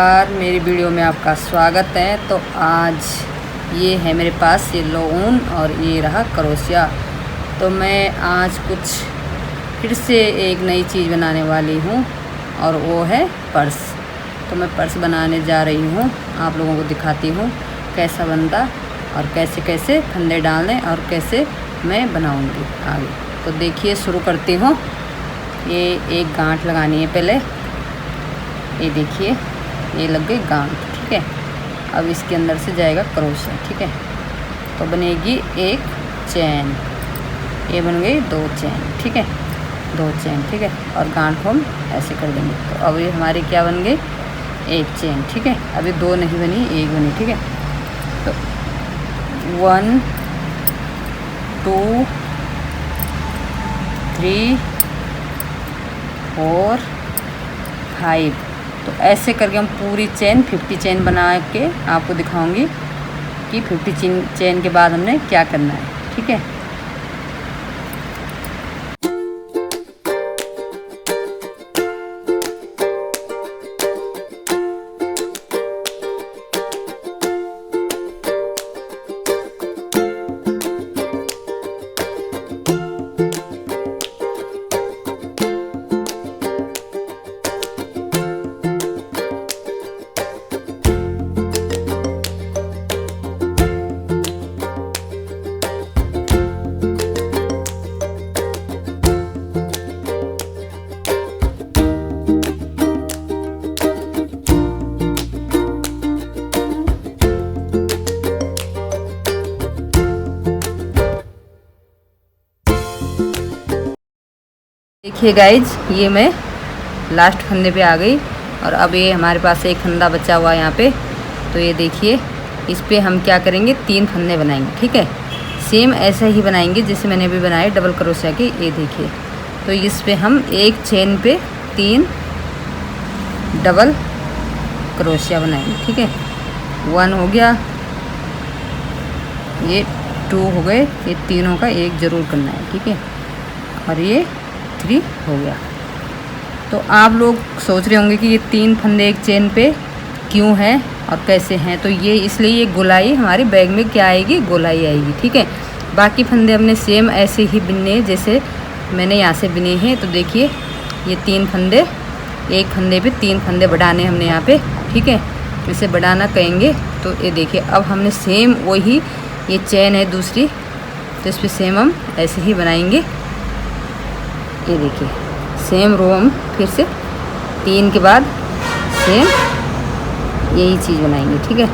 मेरी वीडियो में आपका स्वागत है। तो आज ये है मेरे पास ये लोन और ये रहा क्रोशिया। तो मैं आज कुछ फिर से एक नई चीज़ बनाने वाली हूँ और वो है पर्स। तो मैं पर्स बनाने जा रही हूँ, आप लोगों को दिखाती हूँ कैसा बनता और कैसे कैसे फंदे डालने और कैसे मैं बनाऊँगी आगे। तो देखिए शुरू करती हूँ। ये एक गांठ लगानी है पहले, ये देखिए ये लग गई गांठ, ठीक है। अब इसके अंदर से जाएगा क्रोशिया, ठीक है। तो बनेगी एक चैन, ये बन गई दो चैन, ठीक है, दो चैन, ठीक है। और गांठ को हम ऐसे कर देंगे। तो अब ये हमारी क्या बन गई, एक चैन, ठीक है। अभी दो नहीं बनी, एक बनी, ठीक है। तो 1 2 3 4 5। तो ऐसे करके हम पूरी चेन 50 चेन बना के आपको दिखाऊंगी कि 50 चेन के बाद हमने क्या करना है, ठीक है। देखिए गाइज, ये मैं लास्ट फंदे पे आ गई और अब ये हमारे पास एक फंदा बचा हुआ है यहाँ पे। तो ये देखिए, इस पे हम क्या करेंगे, 3 फंदे बनाएंगे, ठीक है। सेम ऐसा ही बनाएंगे जैसे मैंने अभी बनाए डबल क्रोशिया के। ये देखिए, तो इस पे हम एक चेन पे 3 डबल क्रोशिया बनाएंगे, ठीक है। 1 हो गया, ये 2 हो गए, ये तीनों का एक ज़रूर करना है, ठीक है। और ये 3 हो गया। तो आप लोग सोच रहे होंगे कि ये 3 फंदे एक चेन पे क्यों हैं और कैसे हैं। तो ये इसलिए ये गोलाई हमारे बैग में क्या आएगी, गोलाई आएगी, ठीक है। बाकी फंदे हमने सेम ऐसे ही बिनने जैसे मैंने यहाँ से बिने हैं। तो देखिए ये 3 फंदे, एक फंदे पे 3 फंदे बढ़ाने हमने यहाँ पे, ठीक है। इसे बढ़ाना कहेंगे। तो ये देखिए, अब हमने सेम वही, ये चेन है दूसरी, तो इस पर सेम हम ऐसे ही बनाएंगे। ये देखिए सेम रो हम फिर से 3 के बाद सेम यही चीज़ बनाएंगे, ठीक है।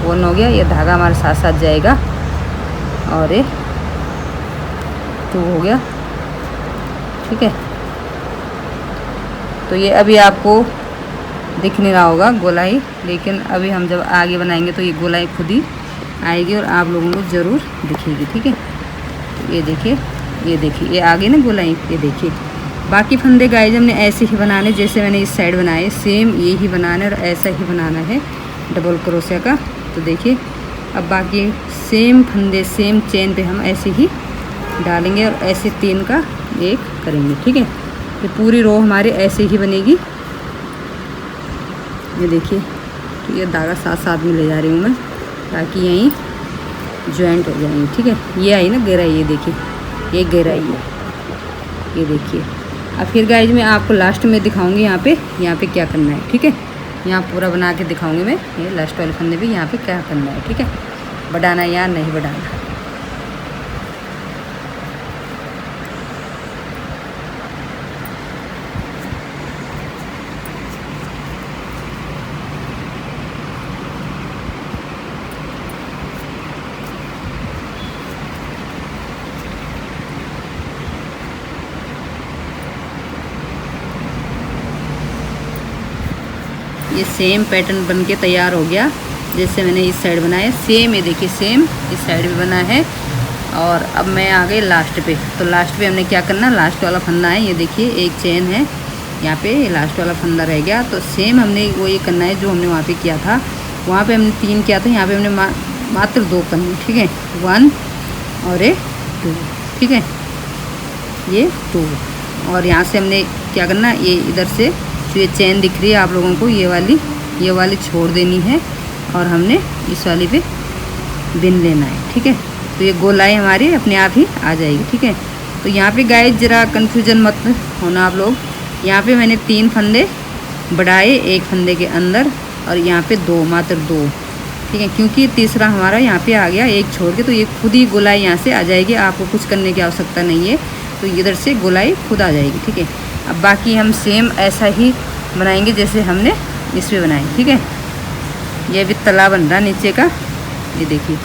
1 हो गया, ये धागा हमारे साथ साथ जाएगा। और ये 2 हो गया, ठीक है। तो ये अभी आपको दिख नहीं रहा होगा गोलाई, लेकिन अभी हम जब आगे बनाएंगे तो ये गोलाई खुद ही आएगी और आप लोगों को ज़रूर दिखेगी, ठीक है। तो ये देखिए, ये देखिए ये आगे ना गोलाई, ये देखिए। बाकी फंदे गाइज हमने ऐसे ही बनाने जैसे मैंने इस साइड बनाए, सेम ये ही बनाना है और ऐसा ही बनाना है डबल क्रोशिया का। तो देखिए अब बाकी सेम फंदे सेम चेन पे हम ऐसे ही डालेंगे और ऐसे 3 का एक करेंगे, ठीक है। ये पूरी रो हमारे ऐसे ही बनेगी। ये देखिए, तो ये धागा साथ साथ में ले जा रही हूँ मैं ताकि यहीं जॉइंट हो जाएंगे, ठीक है। ये आई ना गहराई, ये देखिए ये गहराई है, ये देखिए। अब फिर गाइज मैं आपको लास्ट में दिखाऊंगी यहाँ पे क्या करना है, ठीक है। यहाँ पूरा बना के दिखाऊंगी मैं, ये लास्ट वाले फंदे पे यहाँ पे क्या करना है, ठीक है। बढ़ाना या नहीं बढ़ाना। ये सेम पैटर्न बन के तैयार हो गया जैसे मैंने इस साइड बनाया, सेम ये देखिए सेम इस साइड भी बना है। और अब मैं आ गई लास्ट पे। तो लास्ट पे हमने क्या करना, लास्ट वाला फंदा है, ये देखिए एक चेन है यहाँ पे, ये लास्ट वाला फंदा रह गया। तो सेम हमने वो ये करना है जो हमने वहाँ पे किया था। वहाँ पे हमने 3 किया था, यहाँ पे हमने मात्र 2 करने, ठीक है। 1 और ये 2, ठीक है, ये 2। और यहाँ से हमने क्या करना, ये इधर से जो ये चेन दिख रही है आप लोगों को, ये वाली ये वाली छोड़ देनी है और हमने इस वाली पे बिन लेना है। ठीक है, तो ये गोलाई हमारी अपने आप ही आ जाएगी। ठीक है, तो यहाँ पे गाइस ज़रा कन्फ्यूजन मत होना आप लोग। यहाँ पे मैंने 3 फंदे बढ़ाए एक फंदे के अंदर, और यहाँ पे 2, मात्र 2। ठीक है, क्योंकि तीसरा हमारा यहाँ पे आ गया एक छोड़ के, तो ये खुद ही गोलाई यहाँ से आ जाएगी, आपको कुछ करने की आवश्यकता नहीं है। तो इधर से गोलाई खुद आ जाएगी। ठीक है, अब बाकी हम सेम ऐसा ही बनाएंगे जैसे हमने इस पर बनाई। ठीक है, ये भी तला बन रहा नीचे का, ये देखिए।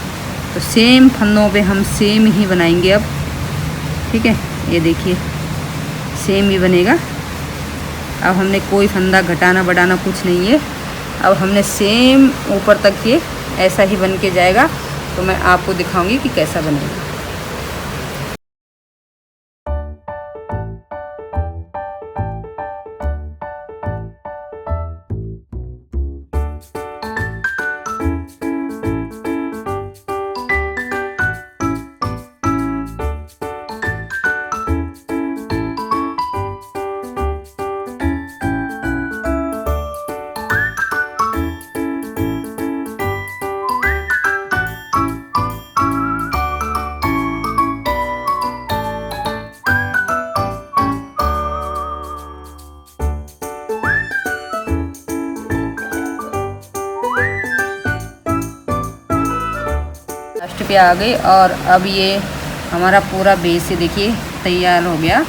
तो सेम फंदों पे हम सेम ही बनाएंगे अब। ठीक है, ये देखिए सेम ही बनेगा। अब हमने कोई फंदा घटाना बढ़ाना कुछ नहीं है। अब हमने सेम ऊपर तक ये ऐसा ही बन के जाएगा। तो मैं आपको दिखाऊंगी कि कैसा बनेगा। लास्ट पे आ गई, और अब ये हमारा पूरा बेस, ये देखिए तैयार हो गया।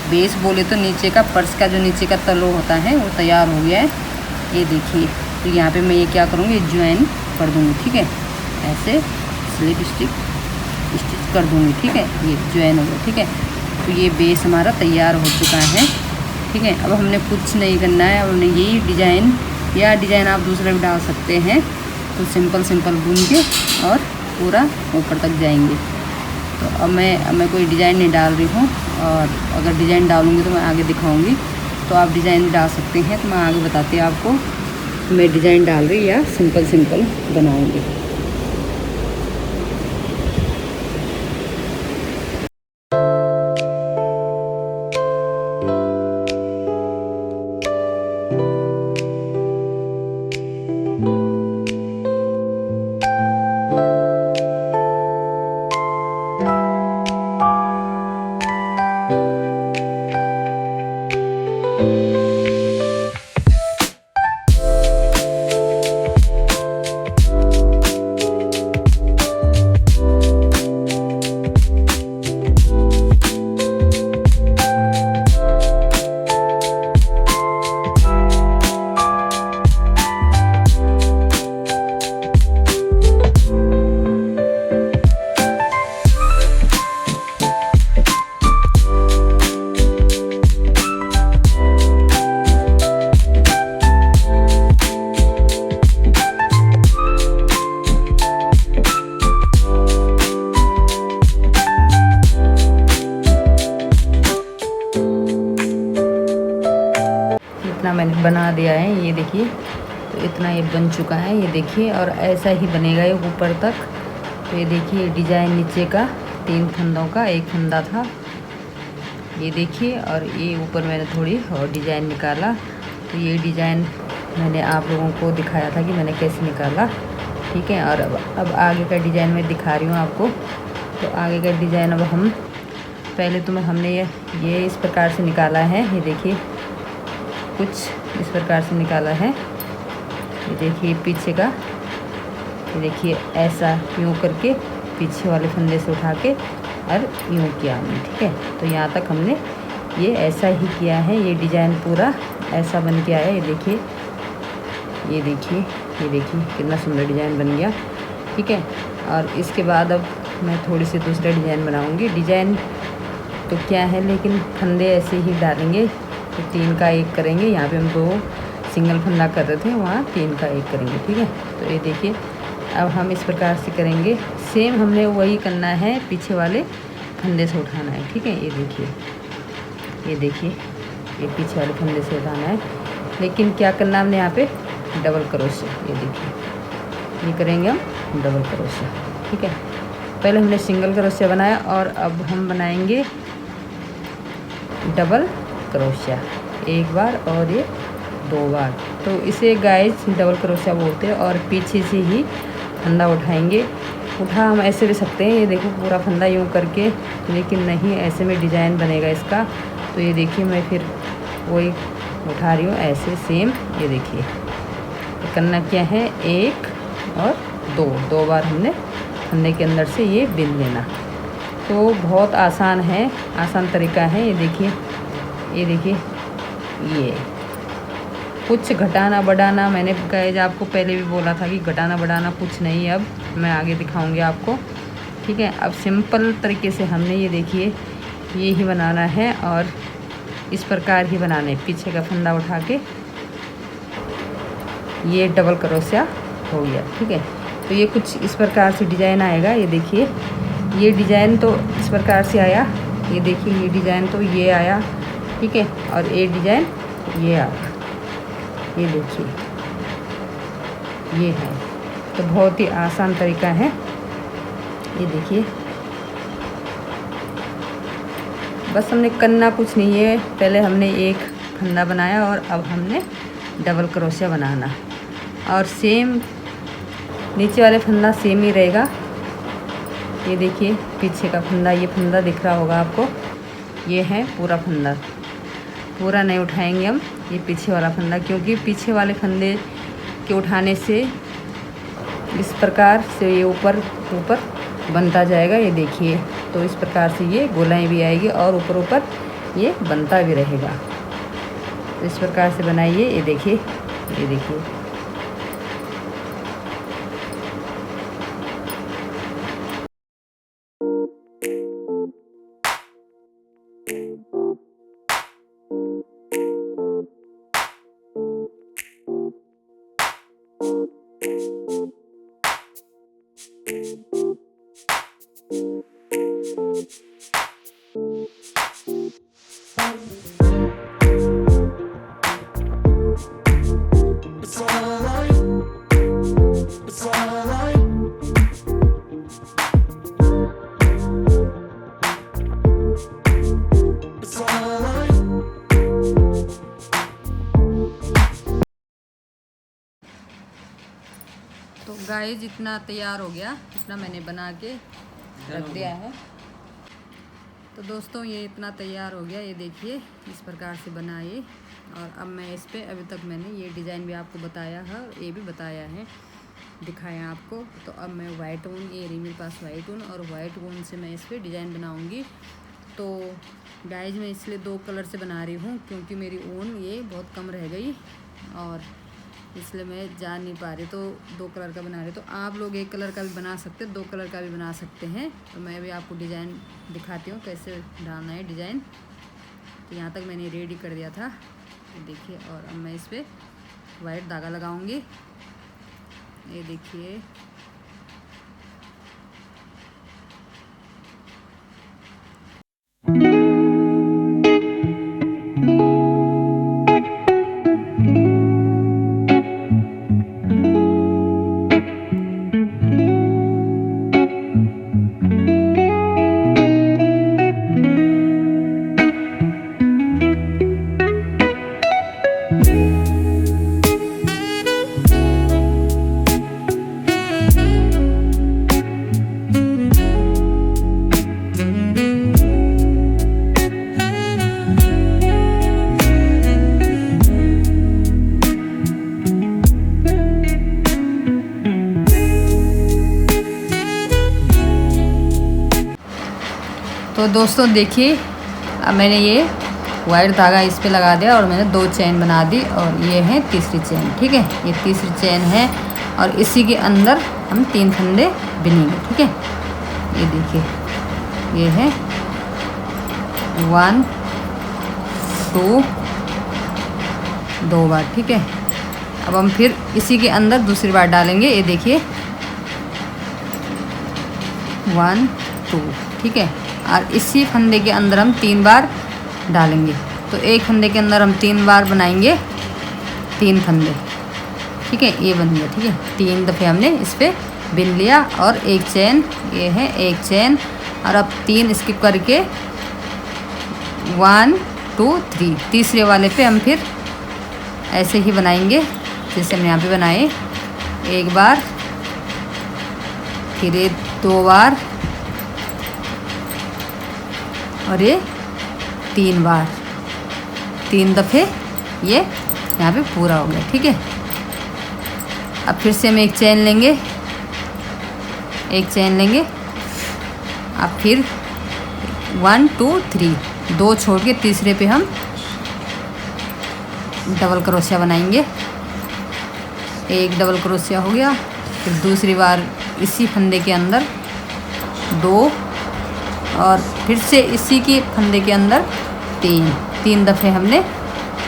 बेस बोले तो नीचे का पर्स का जो नीचे का तलो होता है वो तैयार हो गया है। ये देखिए, तो यहाँ पे मैं ये क्या करूँगी, ज्वाइन कर दूँगी। ठीक है, ऐसे स्लिप स्टिच कर दूँगी। ठीक है, ये ज्वाइन हो गया। ठीक है, तो ये बेस हमारा तैयार हो चुका है। ठीक है, अब हमने कुछ नहीं करना है। अब हमने यही डिज़ाइन, या डिज़ाइन आप दूसरा भी डाल सकते हैं। तो सिंपल बुन के और पूरा ऊपर तक जाएंगे। तो अब मैं कोई डिज़ाइन नहीं डाल रही हूँ, और अगर डिज़ाइन डालूँगी तो मैं आगे दिखाऊँगी। तो आप डिज़ाइन भी डाल सकते हैं, तो मैं आगे बताती हूँ आपको मैं डिज़ाइन डाल रही या सिंपल बनाऊँगी। इतना मैंने बना दिया है, ये देखिए। तो इतना ये बन चुका है, ये देखिए। और ऐसा ही बनेगा ये ऊपर तक। तो ये देखिए डिज़ाइन नीचे का 3 फंदों का एक फंदा था, ये देखिए। और ये ऊपर मैंने थोड़ी और डिज़ाइन निकाला। तो ये डिज़ाइन मैंने आप लोगों को दिखाया था कि मैंने कैसे निकाला। ठीक है, और अब आगे का डिज़ाइन मैं दिखा रही हूँ आपको। तो आगे का डिज़ाइन अब हम पहले तो हमने ये इस प्रकार से निकाला है, ये देखिए कुछ इस प्रकार से निकाला है। ये देखिए पीछे का, ये देखिए ऐसा यूँ करके पीछे वाले फंदे से उठा के और यूँ किया हमने। ठीक है, तो यहाँ तक हमने ये ऐसा ही किया है। ये डिज़ाइन पूरा ऐसा बन के आया, ये देखिए, ये देखिए, ये देखिए कितना सुंदर डिज़ाइन बन गया। ठीक है, और इसके बाद अब मैं थोड़ी सी दूसरा डिज़ाइन बनाऊँगी। डिज़ाइन तो क्या है, लेकिन फंदे ऐसे ही डालेंगे। तो 3 का 1 करेंगे। यहाँ पे हम 2 सिंगल फंदा कर रहे थे, वहाँ 3 का 1 करेंगे। ठीक है, तो ये देखिए अब हम इस प्रकार से करेंगे। सेम हमने वही करना है, पीछे वाले फंदे से उठाना है। ठीक है, ये देखिए, ये देखिए, ये पीछे वाले फंदे से उठाना है। लेकिन क्या करना हमने यहाँ पे डबल क्रोशिया, ये देखिए ये करेंगे हम डबल क्रोशिया। ठीक है, पहले हमने सिंगल क्रोशिया बनाया और अब हम बनाएंगे डबल क्रोशिया, एक बार और ये 2 बार। तो इसे गाइस डबल क्रोशिया बोलते हैं। और पीछे से ही फंदा उठाएंगे। उठा हम ऐसे भी सकते हैं, ये देखो पूरा फंदा यूँ करके, लेकिन नहीं, ऐसे में डिज़ाइन बनेगा इसका। तो ये देखिए मैं फिर वही उठा रही हूँ ऐसे सेम। ये देखिए तो करना क्या है, 1 और 2 बार हमने फंदे के अंदर से ये बिन लेना। तो बहुत आसान है, आसान तरीका है। ये देखिए ये कुछ घटाना बढ़ाना, मैंने गाइस आपको पहले भी बोला था कि घटाना बढ़ाना कुछ नहीं, अब मैं आगे दिखाऊंगी आपको, ठीक है। अब सिंपल तरीके से हमने ये देखिए ये ही बनाना है और इस प्रकार ही बनाना है। पीछे का फंदा उठा के ये डबल क्रोशिया हो गया, ठीक है। तो ये कुछ इस प्रकार से डिज़ाइन आएगा। ये देखिए ये डिज़ाइन तो इस प्रकार से आया, ये देखिए ये डिज़ाइन तो ये आया, ठीक है। और ये डिज़ाइन ये आया, ये देखिए ये है। तो बहुत ही आसान तरीका है। ये देखिए बस हमने करना कुछ नहीं है, पहले हमने एक फंदा बनाया और अब हमने डबल क्रोशिया बनाना। और सेम नीचे वाले फंदा सेम ही रहेगा। ये देखिए पीछे का फंदा, ये फंदा दिख रहा होगा आपको, ये है पूरा फंदा। पूरा नहीं उठाएंगे हम, ये पीछे वाला फंदा, क्योंकि पीछे वाले फंदे के उठाने से इस प्रकार से ये ऊपर बनता जाएगा। ये देखिए तो इस प्रकार से ये गोलाई भी आएगी और ऊपर ये बनता भी रहेगा। तो इस प्रकार से बनाइए। ये देखिए तो गाइस जितना तैयार हो गया इतना मैंने बना के रख दिया है। तो दोस्तों ये इतना तैयार हो गया, ये देखिए इस प्रकार से बनाइए। और अब मैं इस पे अभी तक मैंने ये डिज़ाइन भी आपको बताया है, ये भी बताया है, दिखाया आपको। तो अब मैं वाइट ऊन, ये रही मेरे पास वाइट ऊन, और वाइट ऊन से मैं इस पर डिज़ाइन बनाऊँगी। तो गाइस मैं इसलिए 2 कलर से बना रही हूँ, क्योंकि मेरी ऊन ये बहुत कम रह गई और इसलिए मैं जा नहीं पा रही, तो 2 कलर का बना रही। तो आप लोग 1 कलर का भी बना सकते हैं, 2 कलर का भी बना सकते हैं। तो मैं भी आपको डिज़ाइन दिखाती हूँ कैसे डालना है डिज़ाइन। तो यहाँ तक मैंने रेडी कर दिया था, देखिए। और अब मैं इस पर वाइट धागा लगाऊंगी। ये देखिए तो दोस्तों देखिए अब मैंने ये वाइट धागा इस पे लगा दिया और मैंने 2 चेन बना दी, और ये है तीसरी चेन, ठीक है। ये तीसरी चेन है और इसी के अंदर हम 3 फंदे बिनेंगे, ठीक है। ये देखिए ये है 1 2 2 बार, ठीक है। अब हम फिर इसी के अंदर दूसरी बार डालेंगे। ये देखिए 1 2, ठीक है। और इसी फंदे के अंदर हम 3 बार डालेंगे। तो एक फंदे के अंदर हम 3 बार बनाएंगे, 3 फंदे, ठीक है। ये बन गया, ठीक है। 3 दफ़े हमने इस पर बिन लिया और एक चेन, ये है एक चेन। और अब 3 स्किप करके 1 2 3 तीसरे वाले पे हम फिर ऐसे ही बनाएंगे जैसे हमने यहाँ पे बनाए। एक बार, फिर ये 2 बार और ये 3 बार, 3 दफ़े ये यहाँ पे पूरा हो गया। ठीक है, अब फिर से हम एक चेन लेंगे, अब फिर 1 2 3, 2 छोड़ के तीसरे पे हम डबल क्रोशिया बनाएंगे। एक डबल क्रोशिया हो गया, फिर दूसरी बार इसी फंदे के अंदर 2 और फिर से इसी के फंदे के अंदर 3 दफ़े हमने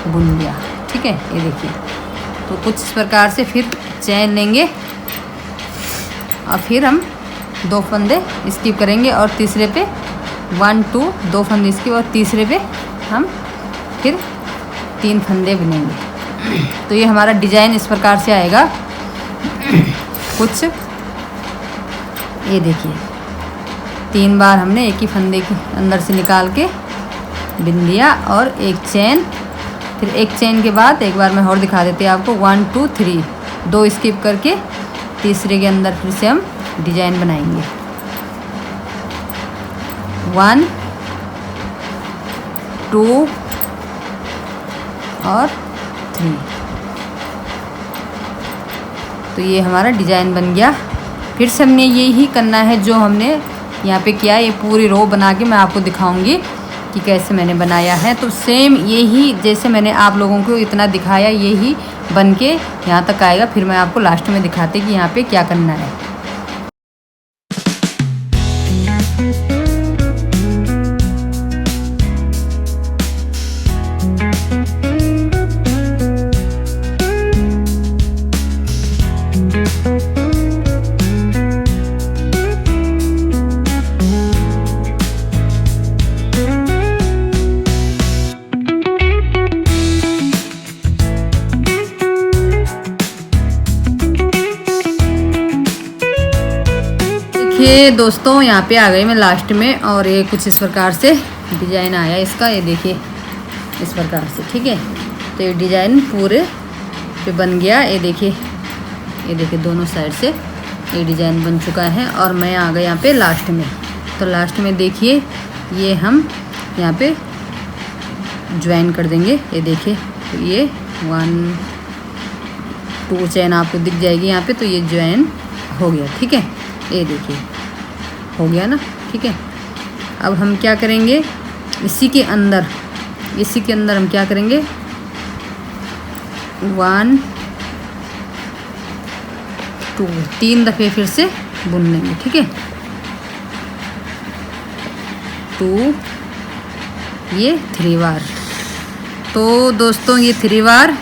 बुन लिया। ठीक है, ये देखिए। तो कुछ इस प्रकार से फिर चैन लेंगे और फिर हम 2 फंदे स्किप करेंगे और तीसरे पे 1 2 2 फंदे स्किप और तीसरे पे हम फिर 3 फंदे बुनेंगे। तो ये हमारा डिजाइन इस प्रकार से आएगा कुछ। ये देखिए, 3 बार हमने एक ही फंदे के अंदर से निकाल के बिन लिया और एक चैन, फिर एक चैन के बाद एक बार मैं और दिखा देती हूँ आपको। 1 2 3, 2 स्किप करके तीसरे के अंदर फिर से हम डिजाइन बनाएंगे। 1 2 और 3। तो ये हमारा डिजाइन बन गया। फिर से हमने यही करना है जो हमने यहाँ पे किया। ये पूरी रो बना के मैं आपको दिखाऊंगी कि कैसे मैंने बनाया है। तो सेम यही जैसे मैंने आप लोगों को इतना दिखाया, यही बन के यहाँ तक आएगा। फिर मैं आपको लास्ट में दिखाती कि यहाँ पे क्या करना है। ये दोस्तों यहाँ पे आ गई मैं लास्ट में, और ये कुछ इस प्रकार से डिजाइन आया इसका। ये देखिए इस प्रकार से। ठीक है, तो ये डिजाइन पूरे पे बन गया। ये देखिए दोनों साइड से ये डिजाइन बन चुका है। और मैं आ गई यहाँ पे लास्ट में। तो लास्ट में देखिए ये हम यहाँ पे ज्वाइन कर देंगे। ये देखिए, तो ये 1 2 चैन आपको दिख जाएगी यहाँ पे। तो ये ज्वाइन हो गया। ठीक है, ये देखिए हो गया ना। ठीक है, अब हम क्या करेंगे, इसी के अंदर हम क्या करेंगे, 1 2 3 दफ़े फिर से बुन लेंगे। ठीक है, 2 ये 3 बार। तो दोस्तों ये 3 बार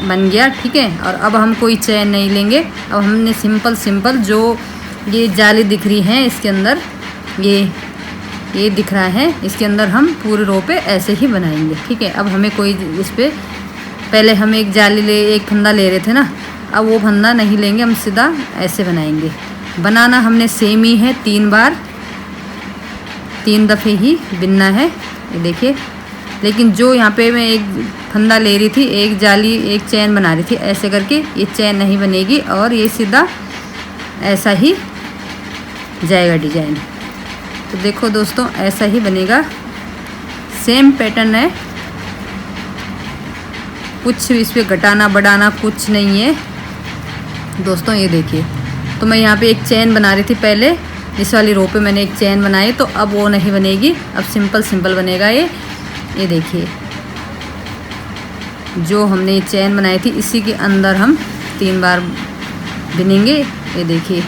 बन गया। ठीक है, और अब हम कोई चैन नहीं लेंगे। अब हमने सिंपल जो ये जाली दिख रही है इसके अंदर, ये दिख रहा है, इसके अंदर हम पूरे रो पे ऐसे ही बनाएंगे। ठीक है, अब हमें कोई इस पे, पहले हम एक फंदा ले रहे थे ना, अब वो फंदा नहीं लेंगे, हम सीधा ऐसे बनाएंगे। बनाना हमने सेम ही है, 3 बार 3 दफ़े ही बिनना है। ये देखिए, लेकिन जो यहाँ पे मैं एक फंदा ले रही थी, एक चैन बना रही थी, ऐसे करके ये चैन नहीं बनेगी और ये सीधा ऐसा ही जाएगा डिजाइन। तो देखो दोस्तों ऐसा ही बनेगा, सेम पैटर्न है, कुछ इस पर घटाना बढ़ाना कुछ नहीं है दोस्तों। ये देखिए, तो मैं यहाँ पे एक चैन बना रही थी पहले, इस वाली रो पे मैंने एक चैन बनाई, तो अब वो नहीं बनेगी, अब सिंपल बनेगा ये देखिए, जो हमने चैन बनाई थी इसी के अंदर हम 3 बार बिनेंगे। ये देखिए,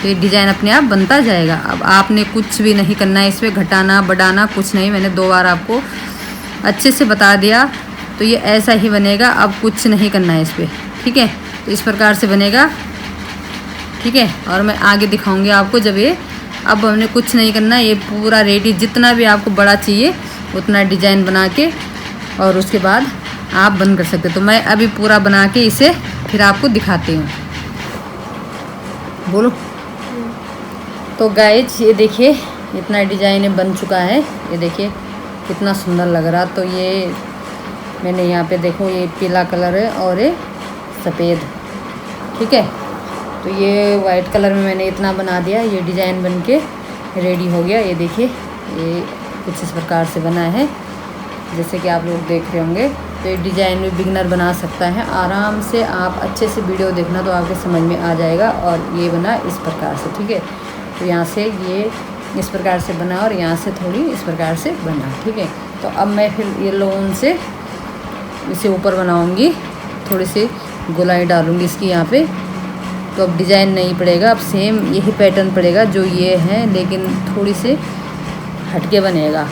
तो ये डिज़ाइन अपने आप बनता जाएगा। अब आपने कुछ भी नहीं करना है, इस पर घटाना बढ़ाना कुछ नहीं, मैंने 2 बार आपको अच्छे से बता दिया। तो ये ऐसा ही बनेगा, अब कुछ नहीं करना है इस पर। ठीक है, तो इस प्रकार से बनेगा। ठीक है, और मैं आगे दिखाऊंगी आपको जब ये, अब हमने कुछ नहीं करना, ये पूरा रेडी, जितना भी आपको बड़ा चाहिए उतना डिज़ाइन बना के और उसके बाद आप बंद कर सकते। तो मैं अभी पूरा बना के इसे फिर आपको दिखाती हूँ। बोलो। तो गाइज ये देखिए इतना डिज़ाइन बन चुका है, ये देखिए कितना सुंदर लग रहा। तो ये मैंने यहाँ पे देखो ये पीला कलर है और ये सफ़ेद, ठीक है। तो ये वाइट कलर में मैंने इतना बना दिया, ये डिज़ाइन बन के रेडी हो गया। ये देखिए ये कुछ इस प्रकार से बना है, जैसे कि आप लोग देख रहे होंगे। तो ये डिज़ाइन भी बिगनर बना सकता है आराम से। आप अच्छे से वीडियो देखना तो आपके समझ में आ जाएगा। और ये बना इस प्रकार से, ठीक है। तो यहाँ से ये इस प्रकार से बना और यहाँ से थोड़ी इस प्रकार से बना, ठीक है। तो अब मैं फिर येलो ऊन से इसे ऊपर बनाऊंगी, थोड़ी सी गोलाई डालूंगी इसकी यहाँ पे। तो अब डिज़ाइन नहीं पड़ेगा, अब सेम यही पैटर्न पड़ेगा जो ये है, लेकिन थोड़ी सी हटके बनेगा।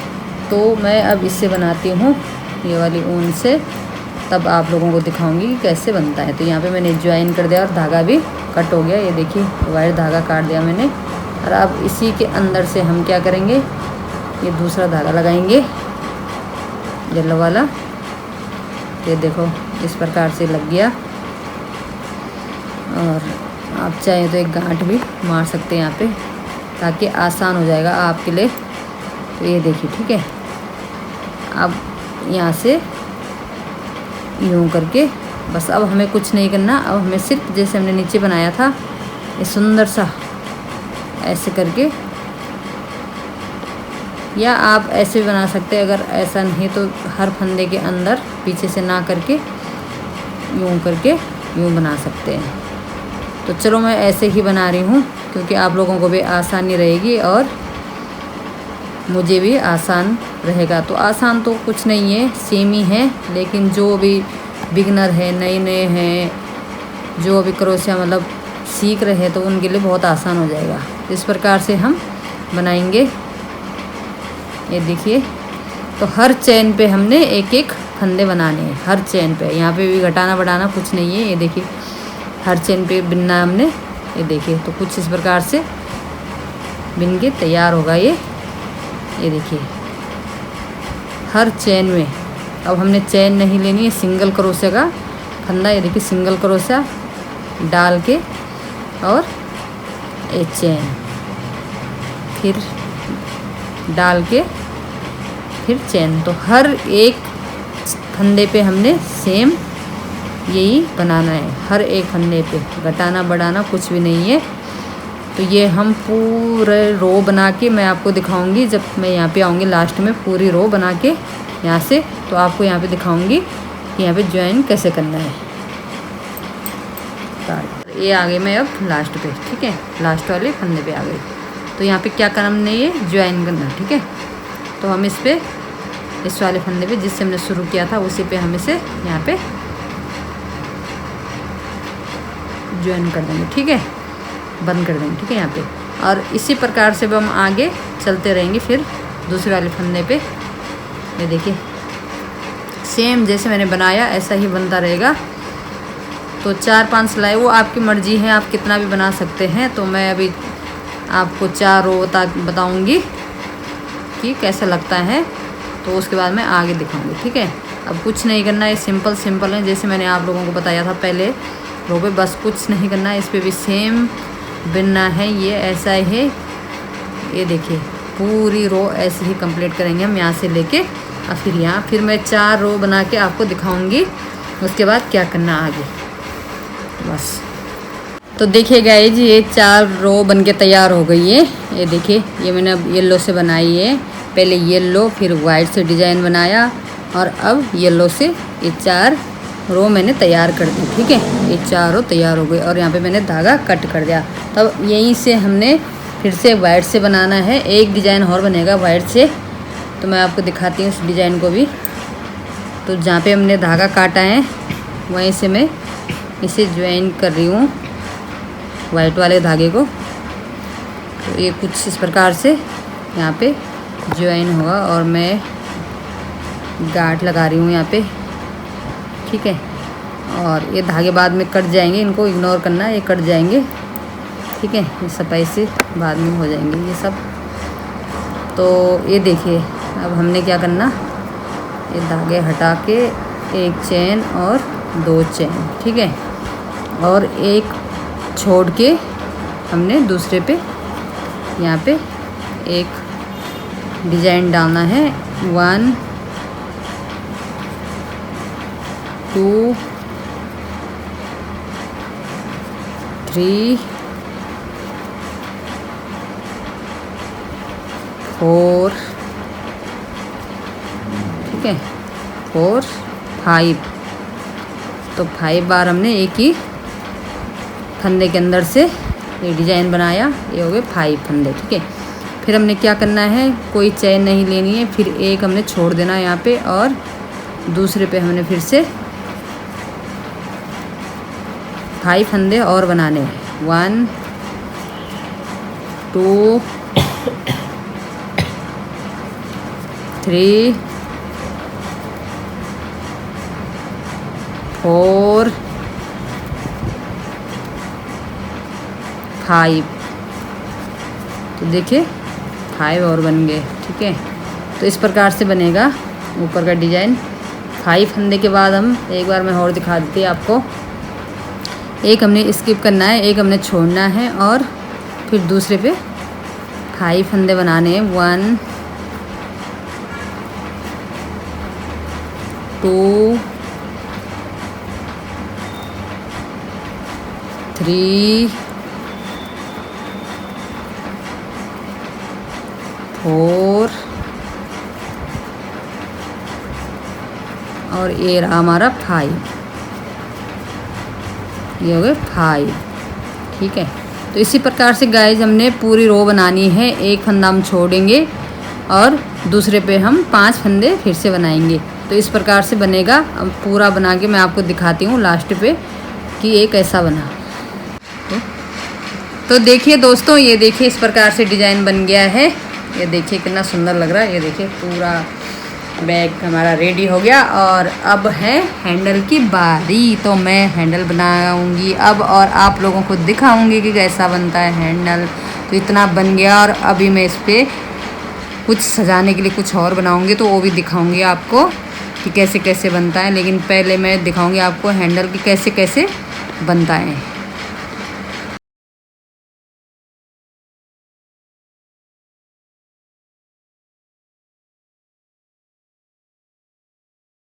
तो मैं अब इससे बनाती हूँ ये वाली ऊन से, तब आप लोगों को दिखाऊंगी कि कैसे बनता है। तो यहाँ पे मैंने ज्वाइन कर दिया और धागा भी कट हो गया। ये देखिए वाइट धागा काट दिया मैंने। और अब इसी के अंदर से हम क्या करेंगे, ये दूसरा धागा लगाएंगे येलो वाला। ये देखो इस प्रकार से लग गया। और आप चाहें तो एक गांठ भी मार सकते हैं यहाँ पे, ताकि आसान हो जाएगा आपके लिए। तो ये देखिए, ठीक है। अब यहाँ से यूँ करके बस, अब हमें कुछ नहीं करना। अब हमें सिर्फ जैसे हमने नीचे बनाया था ये सुंदर सा ऐसे करके, या आप ऐसे भी बना सकते हैं। अगर ऐसा नहीं तो हर फंदे के अंदर पीछे से ना करके यूँ करके यूँ बना सकते हैं। तो चलो मैं ऐसे ही बना रही हूँ, क्योंकि आप लोगों को भी आसानी रहेगी और मुझे भी आसान रहेगा। तो आसान तो कुछ नहीं है, सेम ही है। लेकिन जो भी बिगनर है, नए नए हैं, जो अभी क्रोशिया मतलब सीख रहे हैं, तो उनके लिए बहुत आसान हो जाएगा। इस प्रकार से हम बनाएंगे। ये देखिए, तो हर चेन पे हमने एक एक फंदे बनाने हैं, हर चेन पे। यहाँ पे भी घटाना बढ़ाना कुछ नहीं है। ये देखिए हर चेन पे बिनना है हमने। ये देखिए, तो कुछ इस प्रकार से बिन के तैयार होगा ये देखिए हर चेन में। अब हमने चेन नहीं लेनी है, सिंगल क्रोशिया का फंदा। ये देखिए सिंगल क्रोशिया डाल के और एक चेन, फिर डाल के फिर चेन। तो हर एक फंदे पे हमने सेम यही बनाना है, हर एक फंदे पे घटाना बढ़ाना कुछ भी नहीं है। तो ये हम पूरे रो बना के मैं आपको दिखाऊंगी जब मैं यहाँ पे आऊँगी लास्ट में, पूरी रो बना के यहाँ से। तो आपको यहाँ पे दिखाऊंगी कि यहाँ पे ज्वाइन कैसे करना है। ये आ गई मैं अब लास्ट पे, ठीक है, लास्ट वाले फंदे पे आ गई। तो यहाँ पे क्या करना हमने, ये ज्वाइन करना, ठीक है। तो हम इस पे इस वाले फंदे पे जिससे हमने शुरू किया था उसी पे हम इसे यहाँ पे ज्वाइन कर देंगे, ठीक है, बंद कर देंगे, ठीक है यहाँ पे। और इसी प्रकार से हम आगे चलते रहेंगे फिर दूसरे वाले फंदे पे। ये देखिए सेम जैसे मैंने बनाया ऐसा ही बनता रहेगा। तो 4-5 सिलाई वो आपकी मर्ज़ी है, आप कितना भी बना सकते हैं। तो मैं अभी आपको 4 रो बताऊँगी कि कैसा लगता है, तो उसके बाद मैं आगे दिखाऊँगी, ठीक है। अब कुछ नहीं करना है, सिंपल सिंपल है जैसे मैंने आप लोगों को बताया था पहले रो पे। बस कुछ नहीं करना है, इस पर भी सेम बिनना है, ये ऐसा है। ये देखिए पूरी रो ऐसे ही कंप्लीट करेंगे हम यहाँ से लेके। और फिर यहाँ फिर मैं 4 रो बना के आपको दिखाऊंगी उसके बाद क्या करना आगे बस। तो देखिए गाइस ये 4 रो बन के तैयार हो गई है। ये देखिए ये मैंने अब येलो से बनाई है, पहले येलो फिर वाइट से डिज़ाइन बनाया और अब येलो से ये 4 रो मैंने तैयार कर दी, ठीक है। ये 4 रो तैयार हो गई और यहाँ पे मैंने धागा कट कर दिया। तब यहीं से हमने फिर से वाइट से बनाना है, एक डिज़ाइन और बनेगा वाइट से। तो मैं आपको दिखाती हूँ उस डिज़ाइन को भी। तो जहाँ पे हमने धागा काटा है वहीं से मैं इसे ज्वाइन कर रही हूँ वाइट वाले धागे को। तो ये कुछ इस प्रकार से यहाँ पे ज्वाइन होगा और मैं गांठ लगा रही हूँ यहाँ पे, ठीक है। और ये धागे बाद में कट जाएंगे, इनको इग्नोर करना, ये कट जाएंगे, ठीक है। ये सफाई से बाद में हो जाएंगे ये सब। तो ये देखिए अब हमने क्या करना, ये धागे हटा के एक चेन और 2 चेन, ठीक है। और एक छोड़ के हमने दूसरे पे यहाँ पे एक डिज़ाइन डालना है 1 2 3 4, ठीक है, 4 5। तो 5 बार हमने एक ही फंदे के अंदर से ये डिज़ाइन बनाया। ये हो गए 5 फंदे, ठीक है। फिर हमने क्या करना है, कोई चेन नहीं लेनी है, फिर एक हमने छोड़ देना है यहाँ पे और दूसरे पे हमने फिर से 5 फंदे और बनाने हैं। 1 2 3 4 5। तो देखिए 5 और बन गए, ठीक है। तो इस प्रकार से बनेगा ऊपर का डिजाइन। 5 फंदे के बाद हम एक बार मैं और दिखा देती हूँ आपको। एक हमने स्किप करना है, एक हमने छोड़ना है और फिर दूसरे पे 5 फंदे बनाने हैं। 1 2 3 4 और ये रहा हमारा 5। ये हो गए 5, ठीक है। तो इसी प्रकार से गाइस हमने पूरी रो बनानी है। एक फंदा हम छोड़ेंगे और दूसरे पे हम 5 फंदे फिर से बनाएंगे। तो इस प्रकार से बनेगा। अब पूरा बना के मैं आपको दिखाती हूँ लास्ट पे कि ये कैसा बना। तो देखिए दोस्तों, ये देखिए इस प्रकार से डिज़ाइन बन गया है। ये देखिए कितना सुंदर लग रहा है। ये देखिए पूरा बैग हमारा रेडी हो गया और अब है हैंडल की बारी। तो मैं हैंडल बनाऊंगी अब और आप लोगों को दिखाऊंगी कि कैसा बनता है हैंडल। तो इतना बन गया और अभी मैं इस पर कुछ सजाने के लिए कुछ और बनाऊंगी, तो वो भी दिखाऊंगी आपको कि कैसे कैसे बनता है। लेकिन पहले मैं दिखाऊंगी आपको हैंडल की कैसे कैसे बनता है।